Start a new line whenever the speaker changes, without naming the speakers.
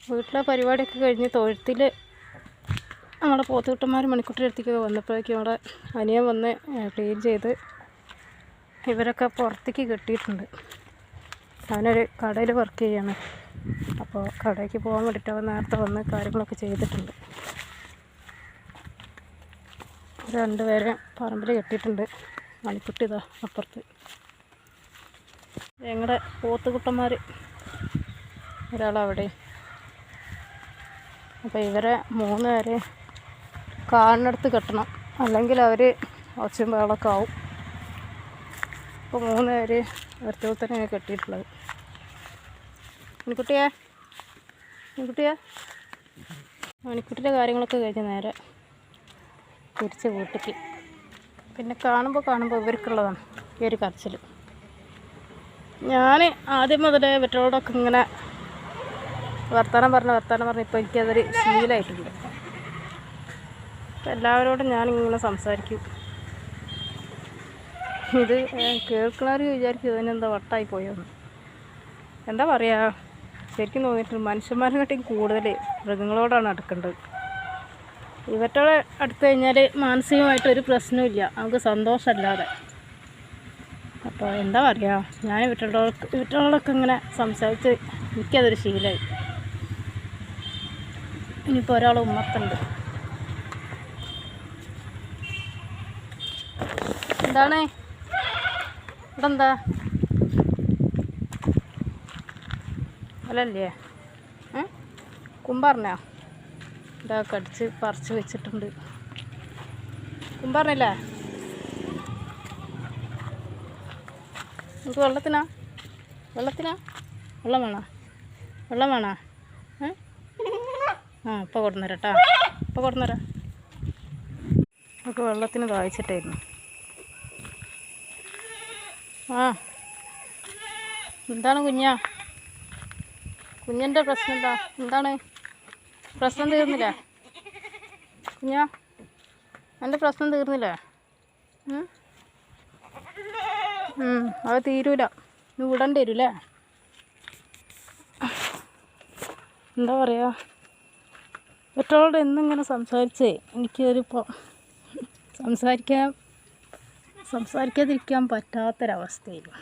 വീട്ടിലെ പരിപാടിയൊക്കെ കഴിഞ്ഞ് തൊഴുത്തിൽ നമ്മുടെ പോത്തുകുട്ടന്മാർ മണിക്കുട്ടിയുടെ അടുത്തേക്ക് വന്നപ്പോഴേക്കും അവിടെ അനിയൻ വന്ന് ക്ലീൻ ചെയ്ത് ഇവരൊക്കെ പുറത്തേക്ക് കെട്ടിയിട്ടുണ്ട്. അവനൊരു കടയിൽ വർക്ക് ചെയ്യാണ്. അപ്പോൾ കടയ്ക്ക് പോകാൻ വേണ്ടിയിട്ട് അവൻ നേരത്തെ വന്ന് കാര്യങ്ങളൊക്കെ ചെയ്തിട്ടുണ്ട്. രണ്ടുപേരെ പറമ്പിൽ കെട്ടിയിട്ടുണ്ട്. മണിക്കുട്ടി ഇതാ അപ്പുറത്ത്. ഞങ്ങളുടെ പോത്തുകുട്ടന്മാർ ഒരാളവിടെ. അപ്പോൾ ഇവരെ 3 പേരെ കാലിനടുത്ത് കെട്ടണം, അല്ലെങ്കിൽ അവർ ഒച്ചയും ബഹളമൊക്കെ ആവും. അപ്പോൾ 3 പേര് ഒരത്തൂർ തന്നെയാണ് കെട്ടിയിട്ടുള്ളത്. മണിക്കുട്ടിയെ മണിക്കുട്ടിയുടെ കാര്യങ്ങളൊക്കെ കഴിഞ്ഞ് നേരെ തിരിച്ച് വീട്ടിലേക്ക്. പിന്നെ കാണുമ്പോൾ ഇവർക്കുള്ളതാണ് ഈ ഒരു കരച്ചിൽ. ഞാൻ ആദ്യം മുതലേ ഇവറ്റോടൊക്കെ ഇങ്ങനെ വർത്തമാനം പറഞ്ഞ് ഇപ്പോൾ എനിക്കതൊരു ശീലമായിട്ടുണ്ട്. അപ്പോൾ എല്ലാവരോടും ഞാനിങ്ങനെ സംസാരിക്കും. ഇത് കേൾക്കുന്നവർ വിചാരിക്കും ഇതിനെന്താ വട്ടായി പോയോന്ന്. എന്താ പറയുക, ശരിക്കും തോന്നിയിട്ടുണ്ട് മനുഷ്യന്മാരെക്കാട്ടിയും കൂടുതൽ മൃഗങ്ങളോടാണ് അടുക്കേണ്ടത്. ഇവറ്റോടെ അടുത്ത് കഴിഞ്ഞാൽ മാനസികമായിട്ടൊരു പ്രശ്നമില്ല, നമുക്ക് സന്തോഷമല്ലാതെ. അപ്പോൾ എന്താ പറയുക, ഞാൻ ഇവറ്റോടൊക്കെ ഇങ്ങനെ സംസാരിച്ച് എനിക്കതൊരു ശീലമായി. ഇനിയിപ്പോൾ ഒരാൾ ഉമ്മർത്തുണ്ട്. എന്താണ് ഇവിടെ എന്താ അല്ലല്ലേ കുമ്പറിനാ ഇതാ കടിച്ച് പറിച്ച് വെച്ചിട്ടുണ്ട്. കുമ്പറിനില്ലേ നമുക്ക് വെള്ളം വേണോ ഇപ്പോൾ കൊടുന്നേരാം കേട്ടോ, ഇപ്പോൾ കൊടുന്നേരാം. നമുക്ക് വെള്ളത്തിന് ദാഹിച്ചിട്ടായിരുന്നു. എന്താണ് കുഞ്ഞിൻ്റെ പ്രശ്നം എന്താണ് പ്രശ്നം തീർന്നില്ലേ എൻ്റെ പ്രശ്നം തീർന്നില്ലേ? അത് തീരൂല, ഇനി വിടേണ്ടി വരൂല്ലേ? എന്താ പറയുക, മറ്റോളോട് എന്നിങ്ങനെ സംസാരിച്ചേ എനിക്കൊരിപ്പോൾ സംസാരിക്കാതിരിക്കാൻ പറ്റാത്തൊരവസ്ഥയായിരുന്നു.